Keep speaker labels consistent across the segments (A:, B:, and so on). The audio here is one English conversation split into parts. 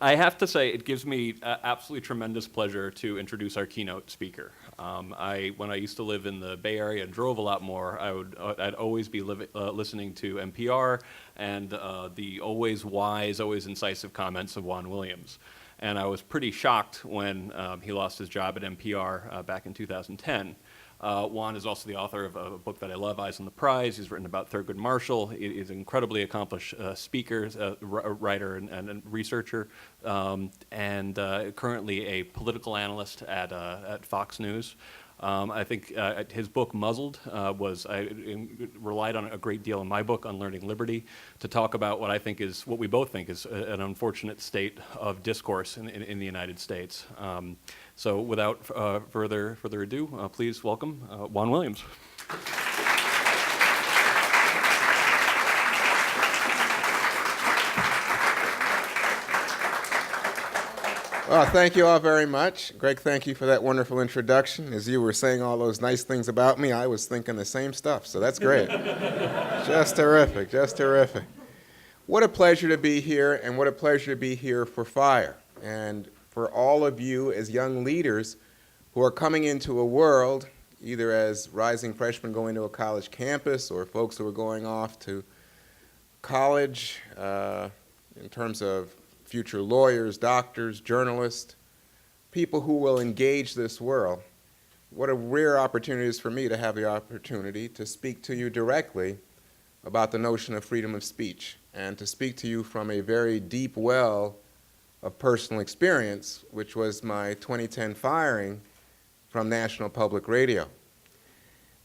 A: I have to say, it gives me absolutely tremendous pleasure to introduce our keynote speaker. When I used to live in the Bay Area and drove a lot more, I'd always be listening to NPR and the always wise, always incisive comments of Juan Williams. And I was pretty shocked when he lost his job at NPR back in 2010. Juan is also the author of a book that I love, Eyes on the Prize. He's written about Thurgood Marshall. He's an incredibly accomplished speaker, writer, and researcher, and currently a political analyst at Fox News. I think his book, Muzzled, I relied on a great deal in my book, Unlearning Liberty, to talk about what we both think is an unfortunate state of discourse in the United States. So without further ado, please welcome Juan Williams.
B: Well, thank you all very much. Greg, thank you for that wonderful introduction. As you were saying all those nice things about me, I was thinking the same stuff, so that's great. Just terrific, just terrific. What a pleasure to be here, and what a pleasure to be here for FIRE. And for all of you as young leaders who are coming into a world, either as rising freshmen going to a college campus or folks who are going off to college in terms of future lawyers, doctors, journalists, people who will engage this world. What a rare opportunity it is for me to have the opportunity to speak to you directly about the notion of freedom of speech and to speak to you from a very deep well of personal experience, which was my 2010 firing from National Public Radio.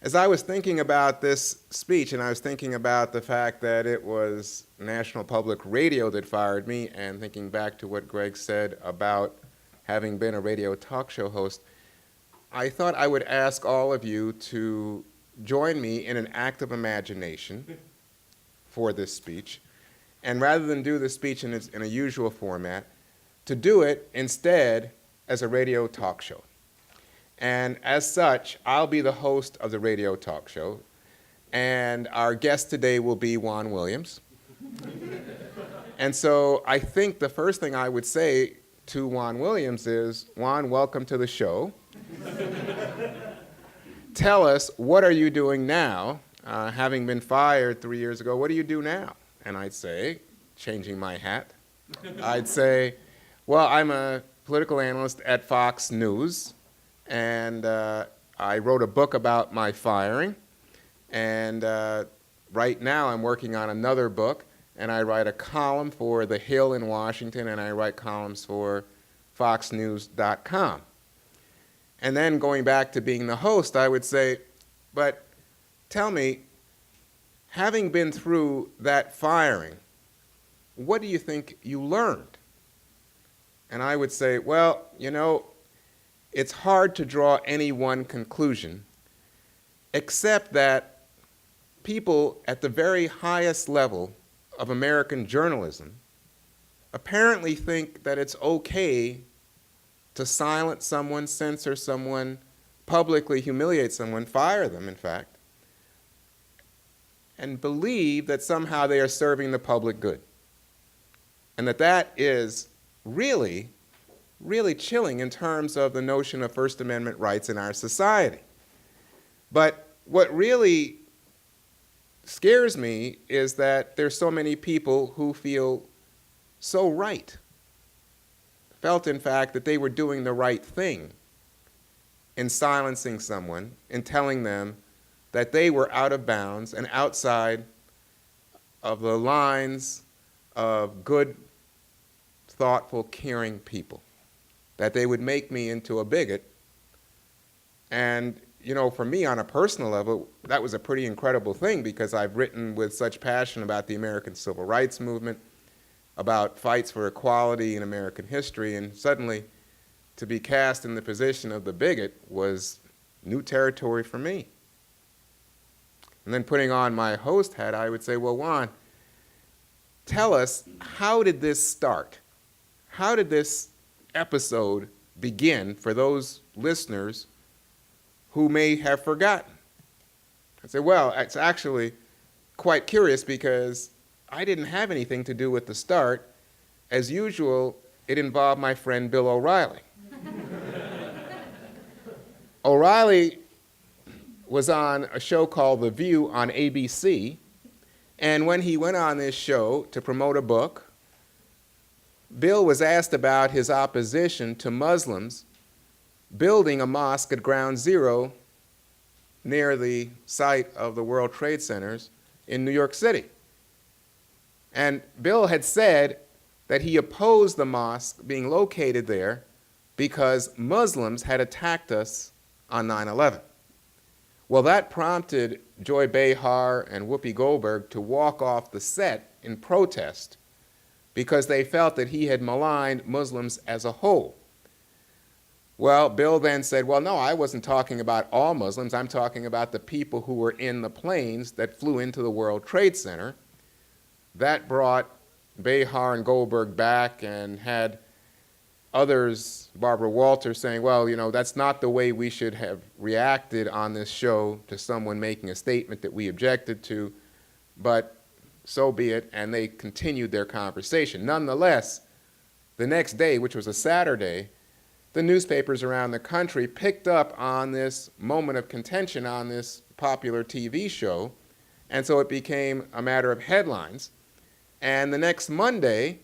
B: As I was thinking about this speech, and I was thinking about the fact that it was National Public Radio that fired me, and thinking back to what Greg said about having been a radio talk show host, I thought I would ask all of you to join me in an act of imagination for this speech, and rather than do the speech in a usual format, to do it instead as a radio talk show. And as such, I'll be the host of the radio talk show, and our guest today will be Juan Williams. And so I think the first thing I would say to Juan Williams is, Juan, welcome to the show. Tell us, what are you doing now? Having been fired 3 years ago, what do you do now? And I'd say, changing my hat, I'd say, well, I'm a political analyst at Fox News, and I wrote a book about my firing, and right now I'm working on another book, and I write a column for The Hill in Washington, and I write columns for foxnews.com. And then going back to being the host, I would say, but tell me, having been through that firing, what do you think you learned? And I would say, well, you know, it's hard to draw any one conclusion, except that people at the very highest level of American journalism apparently think that it's okay to silence someone, censor someone, publicly humiliate someone, fire them, in fact, and believe that somehow they are serving the public good. And that is really chilling in terms of the notion of First Amendment rights in our society. But what really scares me is that there's so many people who feel so right, felt in fact that they were doing the right thing in silencing someone, in telling them that they were out of bounds and outside of the lines of good, thoughtful, caring people, that they would make me into a bigot. And, you know, for me on a personal level, that was a pretty incredible thing because I've written with such passion about the American Civil Rights Movement, about fights for equality in American history, and suddenly to be cast in the position of the bigot was new territory for me. And then putting on my host hat, I would say, well, Juan, tell us, how did this start? How did this episode begin for those listeners who may have forgotten? I said, well, it's actually quite curious because I didn't have anything to do with the start. As usual, it involved my friend Bill O'Reilly. O'Reilly was on a show called The View on ABC, and when he went on this show to promote a book, Bill was asked about his opposition to Muslims building a mosque at Ground Zero near the site of the World Trade Centers in New York City. And Bill had said that he opposed the mosque being located there because Muslims had attacked us on 9/11. Well, that prompted Joy Behar and Whoopi Goldberg to walk off the set in protest because they felt that he had maligned Muslims as a whole. Well, Bill then said, well, no, I wasn't talking about all Muslims. I'm talking about the people who were in the planes that flew into the World Trade Center. That brought Behar and Goldberg back and had others, Barbara Walters, saying, well, you know, that's not the way we should have reacted on this show to someone making a statement that we objected to, but so be it, and they continued their conversation. Nonetheless, the next day, which was a Saturday, the newspapers around the country picked up on this moment of contention on this popular TV show, and so it became a matter of headlines. And the next Monday,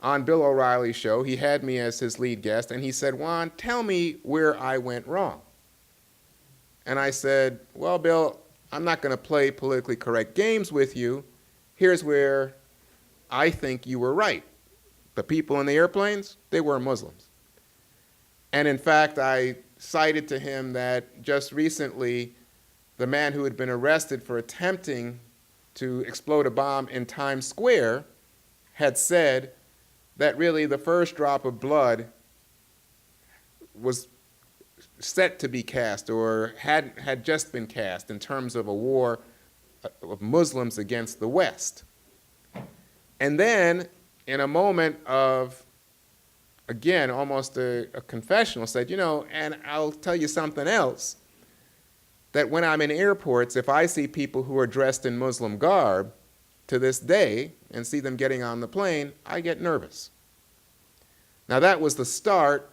B: on Bill O'Reilly's show, he had me as his lead guest, and he said, Juan, tell me where I went wrong. And I said, well, Bill, I'm not going to play politically correct games with you. Here's where I think you were right. The people in the airplanes, they were Muslims. And in fact, I cited to him that just recently, the man who had been arrested for attempting to explode a bomb in Times Square had said that really the first drop of blood was set to be cast or had just been cast in terms of a war of Muslims against the West. And then, in a moment of, again, almost a confessional, said, you know, and I'll tell you something else, that when I'm in airports, if I see people who are dressed in Muslim garb to this day and see them getting on the plane, I get nervous. Now that was the start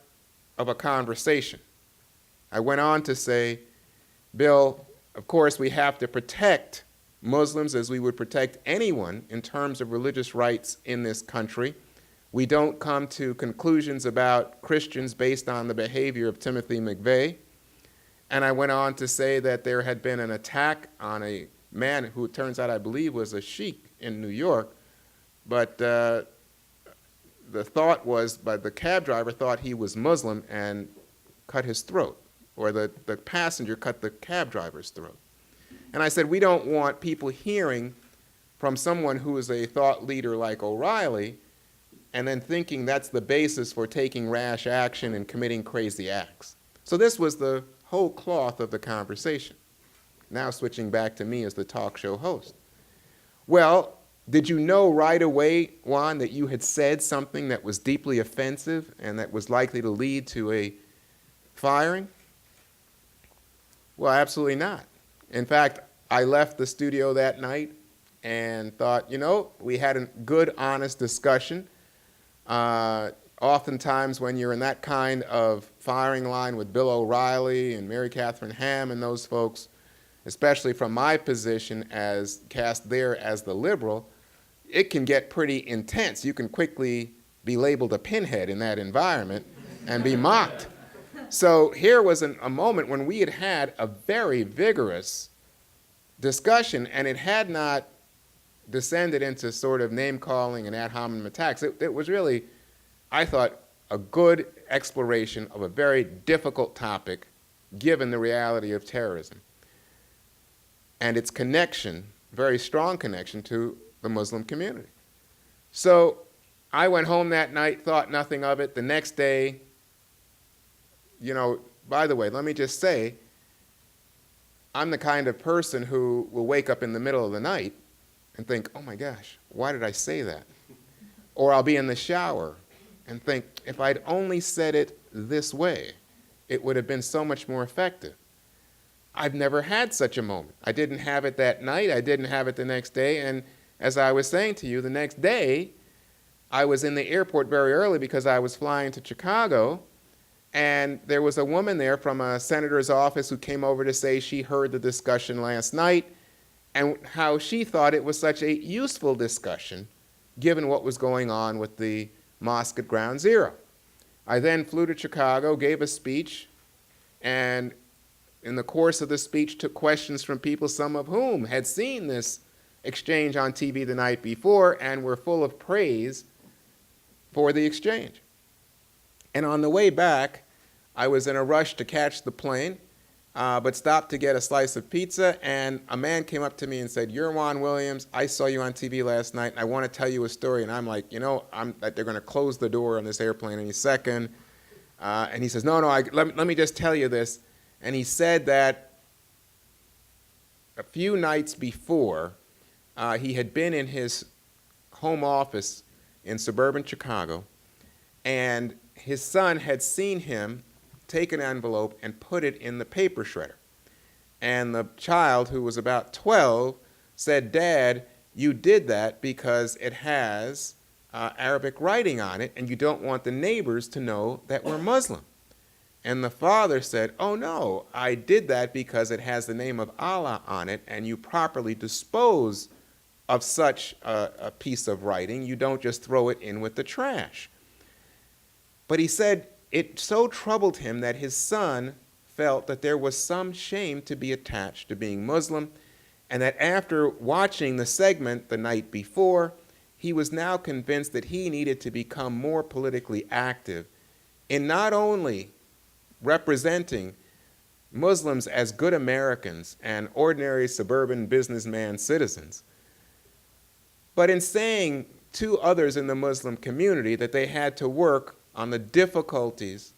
B: of a conversation. I went on to say, Bill, of course we have to protect Muslims as we would protect anyone in terms of religious rights in this country. We don't come to conclusions about Christians based on the behavior of Timothy McVeigh. And I went on to say that there had been an attack on a man who it turns out I believe was a sheik in New York, but the thought was, but the cab driver thought he was Muslim and cut his throat, or the passenger cut the cab driver's throat. And I said, we don't want people hearing from someone who is a thought leader like O'Reilly and then thinking that's the basis for taking rash action and committing crazy acts. So this was the whole cloth of the conversation. Now switching back to me as the talk show host. Well, did you know right away, Juan, that you had said something that was deeply offensive and that was likely to lead to a firing? Well, absolutely not. In fact, I left the studio that night and thought, you know, we had a good, honest discussion. Oftentimes when you're in that kind of firing line with Bill O'Reilly and Mary Catherine Ham and those folks, especially from my position as cast there as the liberal, it can get pretty intense. You can quickly be labeled a pinhead in that environment and be mocked. So here was a moment when we had had a very vigorous discussion, and it had not descended into sort of name-calling and ad hominem attacks. It was really, I thought, a good exploration of a very difficult topic given the reality of terrorism and its connection, very strong connection to the Muslim community. So I went home that night, thought nothing of it. The next day, you know, by the way, let me just say, I'm the kind of person who will wake up in the middle of the night and think, oh my gosh, why did I say that? Or I'll be in the shower and think, if I'd only said it this way, it would have been so much more effective. I've never had such a moment. I didn't have it that night. I didn't have it the next day. And as I was saying to you, the next day, I was in the airport very early because I was flying to Chicago, and there was a woman there from a senator's office who came over to say she heard the discussion last night and how she thought it was such a useful discussion given what was going on with the mosque at Ground Zero. I then flew to Chicago, gave a speech, and in the course of the speech took questions from people, some of whom had seen this exchange on TV the night before and were full of praise for the exchange. And on the way back, I was in a rush to catch the plane, but stopped to get a slice of pizza, and a man came up to me and said, "You're Juan Williams. I saw you on TV last night, and I want to tell you a story." And I'm like, they're going to close the door on this airplane any second. And he says, no, let me just tell you this. And he said that a few nights before, he had been in his home office in suburban Chicago, and his son had seen him take an envelope and put it in the paper shredder. And the child, who was about 12, said, "Dad, you did that because it has Arabic writing on it, and you don't want the neighbors to know that we're Muslim." And the father said, "Oh no, I did that because it has the name of Allah on it, and you properly dispose of such a piece of writing. You don't just throw it in with the trash." But he said it so troubled him that his son felt that there was some shame to be attached to being Muslim, and that after watching the segment the night before, he was now convinced that he needed to become more politically active in not only representing Muslims as good Americans and ordinary suburban businessman citizens, but in saying to others in the Muslim community that they had to work on the difficulties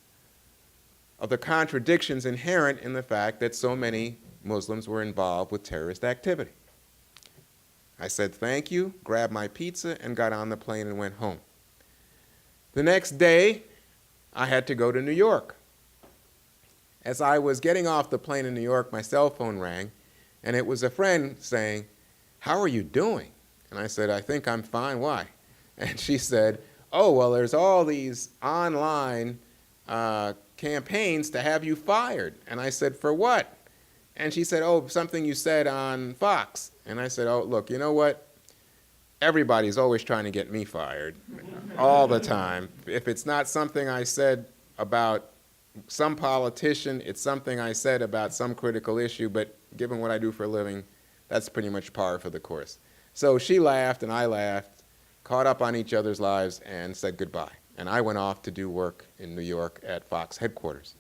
B: of the contradictions inherent in the fact that so many Muslims were involved with terrorist activity. I said thank you, grabbed my pizza, and got on the plane and went home. The next day, I had to go to New York. As I was getting off the plane in New York, my cell phone rang, and it was a friend saying, "How are you doing?" And I said, "I think I'm fine. Why?" And she said, "Oh, well, there's all these online campaigns to have you fired." And I said, "For what?" And she said, "Oh, something you said on Fox." And I said, "Oh, look, you know what? Everybody's always trying to get me fired all the time. If it's not something I said about some politician, it's something I said about some critical issue, but given what I do for a living, that's pretty much par for the course." So she laughed and I laughed, caught up on each other's lives, and said goodbye. And I went off to do work in New York at Fox headquarters.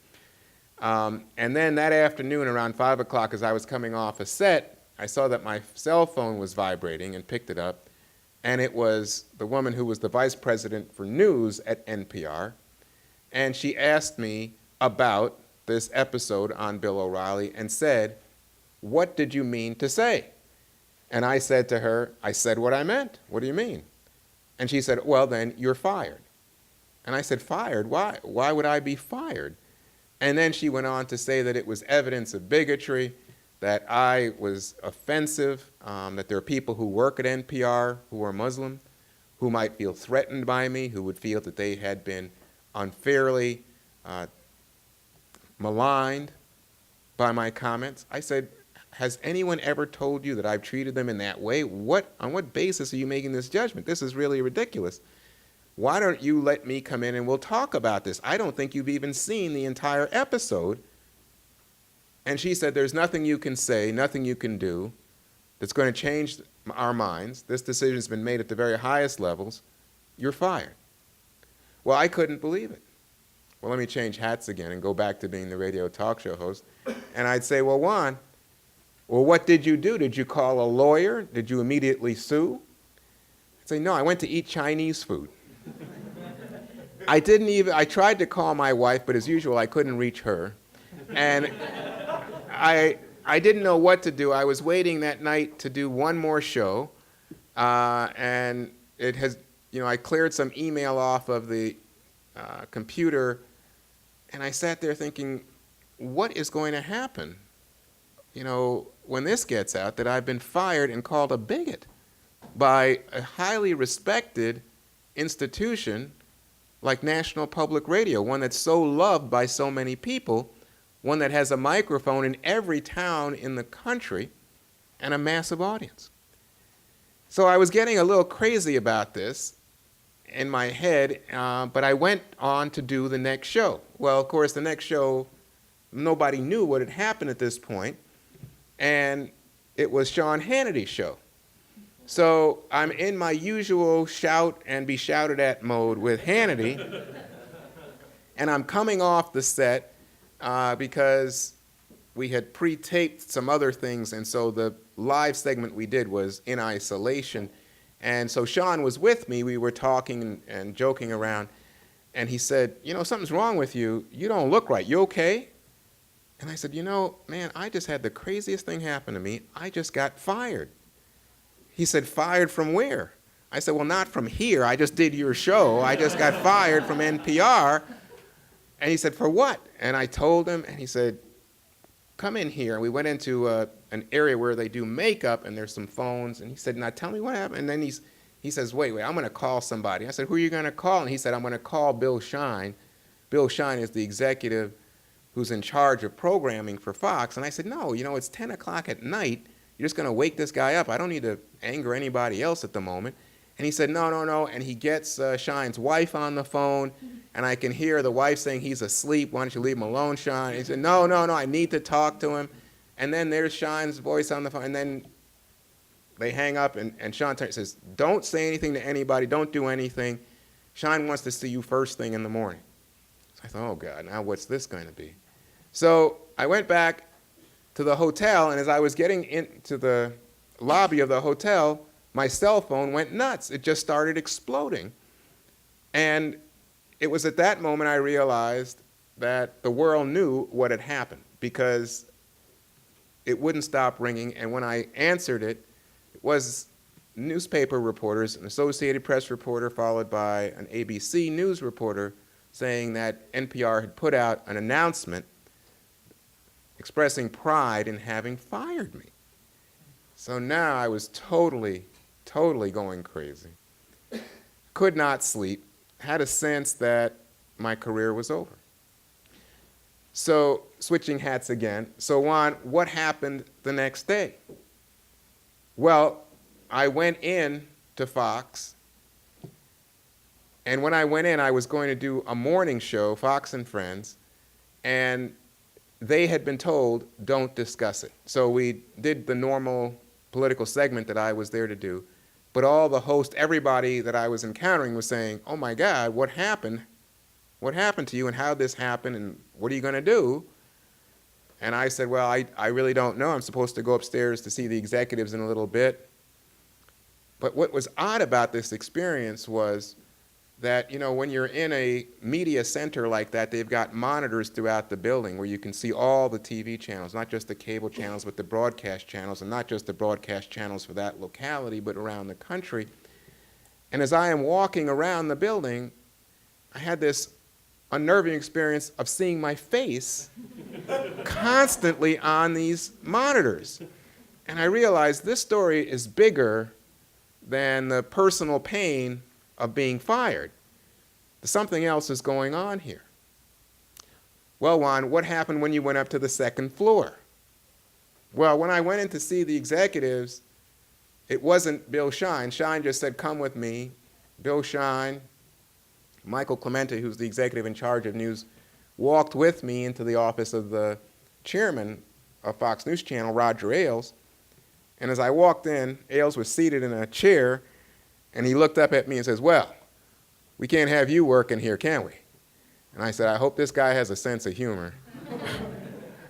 B: And then that afternoon, around 5 o'clock, as I was coming off a set, I saw that my cell phone was vibrating and picked it up. And it was the woman who was the vice president for news at NPR. And she asked me about this episode on Bill O'Reilly and said, "What did you mean to say?" And I said to her, "I said what I meant. What do you mean?" And she said, "Well, then you're fired." And I said, "Fired? Why? Why would I be fired?" And then she went on to say that it was evidence of bigotry, that I was offensive, that there are people who work at NPR who are Muslim, who might feel threatened by me, who would feel that they had been unfairly maligned by my comments. I said, "Has anyone ever told you that I've treated them in that way? On what basis are you making this judgment? This is really ridiculous. Why don't you let me come in and we'll talk about this? I don't think you've even seen the entire episode." And she said, "There's nothing you can say, nothing you can do that's going to change our minds. This decision's been made at the very highest levels. You're fired." Well, I couldn't believe it. Well, let me change hats again and go back to being the radio talk show host. And I'd say, "Well, Juan, well, what did you do? Did you call a lawyer? Did you immediately sue?" I'd say, "No, I went to eat Chinese food." I tried to call my wife, but as usual, I couldn't reach her. And I didn't know what to do. I was waiting that night to do one more show, and it has, I cleared some email off of the computer, and I sat there thinking, what is going to happen, when this gets out, that I've been fired and called a bigot by a highly respected institution like National Public Radio, one that's so loved by so many people, one that has a microphone in every town in the country and a massive audience. So I was getting a little crazy about this in my head, but I went on to do the next show. Well, of course, the next show, nobody knew what had happened at this point, and it was Sean Hannity's show. So I'm in my usual shout and be shouted at mode with Hannity, and I'm coming off the set because we had pre-taped some other things, and so the live segment we did was in isolation. And so Sean was with me. We were talking and joking around, and he said, you know, something's wrong with you. You don't look right. You okay? And I said, you know, man, I just had the craziest thing happen to me. I just got fired. He said, fired from where? I said, well, not from here. I just did your show. I just got fired from NPR. And he said, for what? And I told him, and he said, come in here. And we went into an area where they do makeup, and there's some phones. And he said, now tell me what happened. And then he says, wait, I'm going to call somebody. I said, who are you going to call? And he said, I'm going to call Bill Shine. Bill Shine is the executive who's in charge of programming for Fox. And I said, no, you know, it's 10 o'clock at night. You're just going to wake this guy up. I don't need to anger anybody else at the moment. And he said, no. And he gets Shine's wife on the phone, and I can hear the wife saying, he's asleep. Why don't you leave him alone, Shine? And he said, no, I need to talk to him. And then there's Shine's voice on the phone. And then they hang up, and Sean says, don't say anything to anybody. Don't do anything. Shine wants to see you first thing in the morning. So I thought, oh, God, now what's this going to be? So I went back to the hotel, and as I was getting into the lobby of the hotel, my cell phone went nuts. It just started exploding. And it was at that moment I realized that the world knew what had happened, because it wouldn't stop ringing. And when I answered it, it was newspaper reporters, an Associated Press reporter followed by an ABC News reporter, saying that NPR had put out an announcement expressing pride in having fired me. So now I was totally going crazy. Could not sleep, had a sense that my career was over. So switching hats again. So Juan, what happened the next day? Well, I went in to Fox, and when I went in, I was going to do a morning show, Fox and Friends, and they had been told, don't discuss it. So we did the normal political segment that I was there to do, but all the hosts, everybody that I was encountering was saying, oh my God, what happened? What happened to you, and how did this happen, and what are you going to do? And I said, well, I really don't know. I'm supposed to go upstairs to see the executives in a little bit. But what was odd about this experience was that, you know, when you're in a media center like that, they've got monitors throughout the building where you can see all the TV channels, not just the cable channels, but the broadcast channels, and not just the broadcast channels for that locality, but around the country. And as I am walking around the building, I had this unnerving experience of seeing my face constantly on these monitors. And I realized this story is bigger than the personal pain of being fired. Something else is going on here. Well, Juan, what happened when you went up to the second floor? Well, when I went in to see the executives, it wasn't Bill Shine. Shine just said, come with me. Bill Shine, Michael Clemente, who's the executive in charge of news, walked with me into the office of the chairman of Fox News Channel, Roger Ailes. And as I walked in, Ailes was seated in a chair, and he looked up at me and says, well, we can't have you working here, can we? And I said, I hope this guy has a sense of humor.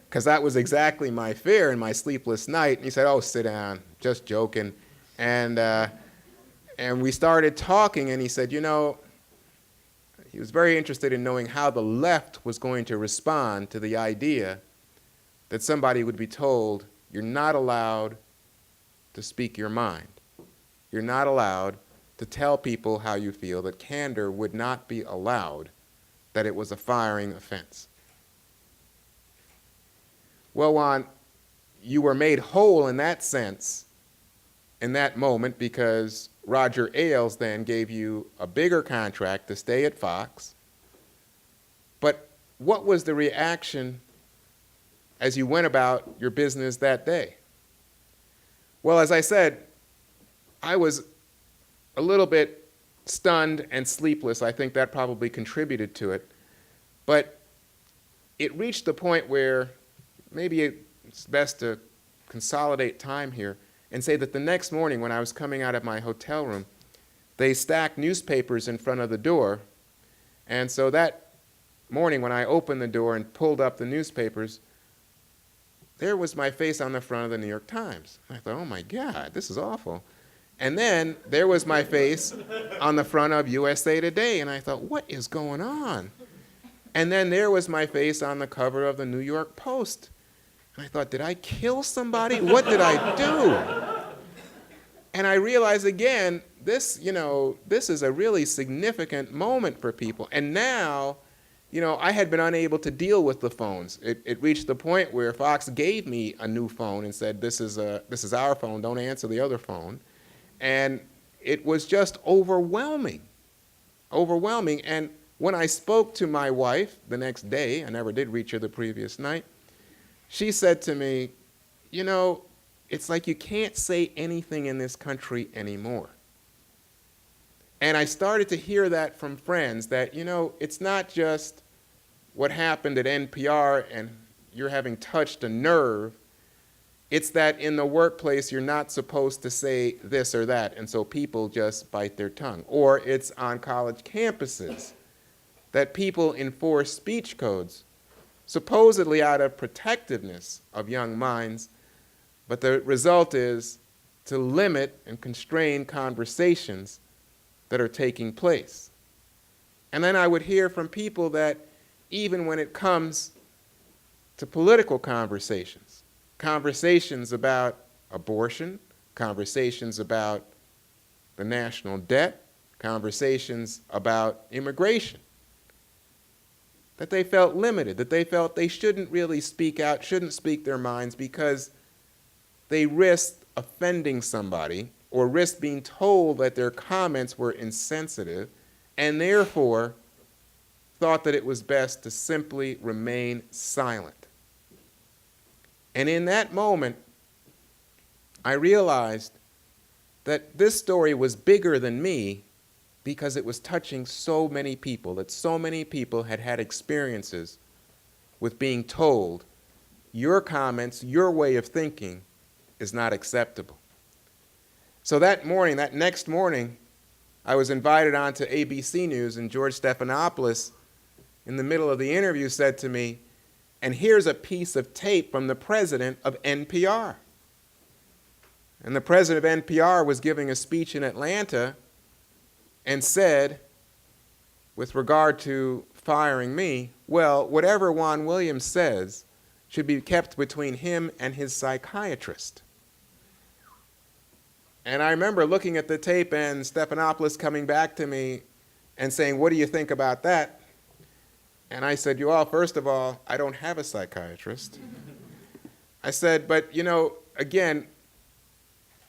B: Because that was exactly my fear in my sleepless night. And he said, oh, sit down, just joking. And we started talking, and he said, you know, he was very interested in knowing how the left was going to respond to the idea that somebody would be told, you're not allowed to speak your mind. You're not allowed to tell people how you feel, that candor would not be allowed, that it was a firing offense. Well, Juan, you were made whole in that sense in that moment because Roger Ailes then gave you a bigger contract to stay at Fox. But what was the reaction as you went about your business that day? Well, as I said, I was a little bit stunned and sleepless. I think that probably contributed to it. But it reached the point where maybe it's best to consolidate time here and say that the next morning when I was coming out of my hotel room, they stacked newspapers in front of the door. And so that morning when I opened the door and pulled up the newspapers, there was my face on the front of the New York Times. I thought, oh my God, this is awful. And then there was my face on the front of USA Today, and I thought, what is going on? And then there was my face on the cover of the New York Post. And I thought, did I kill somebody? What did I do? And I realized again, this is a really significant moment for people. And now, I had been unable to deal with the phones. It reached the point where Fox gave me a new phone and said, this is our phone, don't answer the other phone. And it was just overwhelming. And when I spoke to my wife the next day, I never did reach her the previous night, she said to me, it's like you can't say anything in this country anymore. And I started to hear that from friends that, it's not just what happened at NPR and you're having touched a nerve. It's that in the workplace you're not supposed to say this or that, and so people just bite their tongue. Or it's on college campuses that people enforce speech codes, supposedly out of protectiveness of young minds, but the result is to limit and constrain conversations that are taking place. And then I would hear from people that even when it comes to political conversations about abortion, conversations about the national debt, conversations about immigration, that they felt limited, that they felt they shouldn't really speak out, shouldn't speak their minds because they risked offending somebody or risked being told that their comments were insensitive and therefore thought that it was best to simply remain silent. And in that moment, I realized that this story was bigger than me because it was touching so many people, that so many people had had experiences with being told, your comments, your way of thinking is not acceptable. So that next morning, I was invited on to ABC News, and George Stephanopoulos, in the middle of the interview, said to me, and here's a piece of tape from the president of NPR. And the president of NPR was giving a speech in Atlanta and said, with regard to firing me, well, whatever Juan Williams says should be kept between him and his psychiatrist. And I remember looking at the tape and Stephanopoulos coming back to me and saying, what do you think about that? And I said, first of all, I don't have a psychiatrist. I said, but again,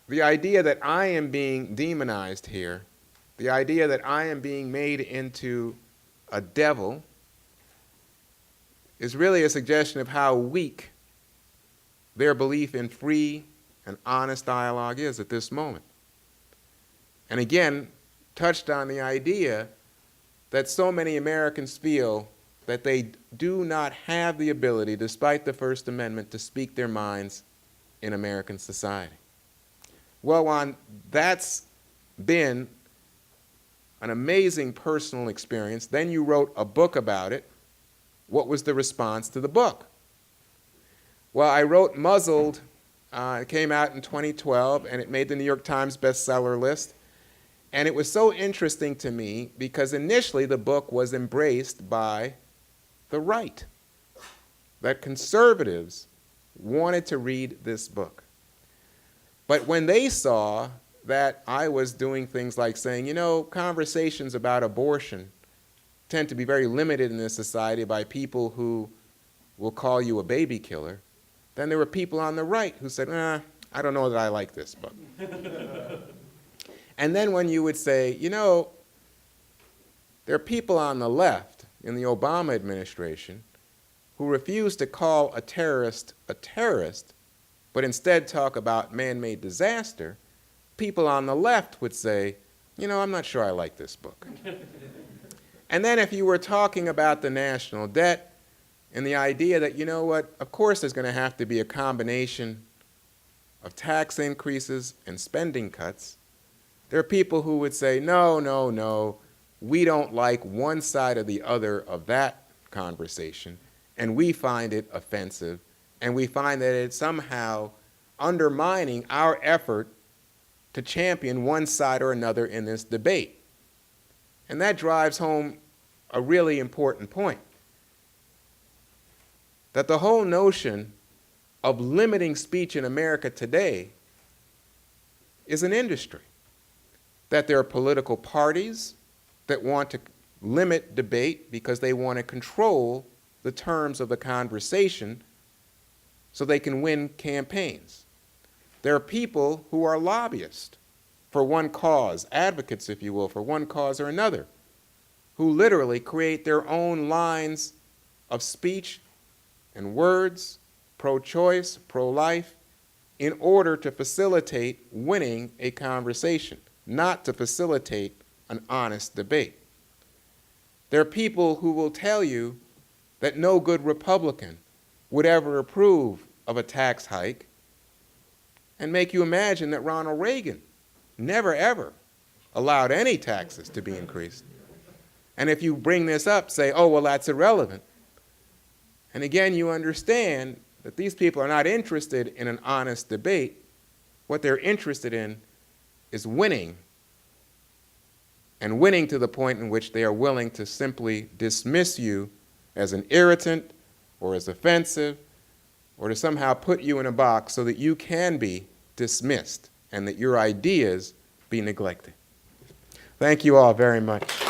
B: the idea that I am being demonized here, the idea that I am being made into a devil is really a suggestion of how weak their belief in free and honest dialogue is at this moment. And again, touched on the idea that so many Americans feel that they do not have the ability, despite the First Amendment, to speak their minds in American society. Well, Juan, that's been an amazing personal experience. Then you wrote a book about it. What was the response to the book? Well, I wrote Muzzled. It came out in 2012, and it made the New York Times bestseller list. And it was so interesting to me because initially the book was embraced by the right, that conservatives wanted to read this book. But when they saw that I was doing things like saying, conversations about abortion tend to be very limited in this society by people who will call you a baby killer, then there were people on the right who said, I don't know that I like this book. And then when you would say, you know, there are people on the left in the Obama administration who refuse to call a terrorist, but instead talk about man-made disaster, people on the left would say, you know, I'm not sure I like this book. And then if you were talking about the national debt and the idea that, you know what, of course there's going to have to be a combination of tax increases and spending cuts, there are people who would say, no, no, no, we don't like one side or the other of that conversation, and we find it offensive, and we find that it's somehow undermining our effort to champion one side or another in this debate. And that drives home a really important point, that the whole notion of limiting speech in America today is an industry, that there are political parties that want to limit debate because they want to control the terms of the conversation so they can win campaigns. There are people who are lobbyists for one cause, advocates, if you will, for one cause or another, who literally create their own lines of speech and words, pro-choice, pro-life, in order to facilitate winning a conversation, not to facilitate an honest debate. There are people who will tell you that no good Republican would ever approve of a tax hike and make you imagine that Ronald Reagan never, ever allowed any taxes to be increased. And if you bring this up, say, oh, well, that's irrelevant. And again, you understand that these people are not interested in an honest debate. What they're interested in is winning, and winning to the point in which they are willing to simply dismiss you as an irritant or as offensive, or to somehow put you in a box so that you can be dismissed and that your ideas be neglected. Thank you all very much.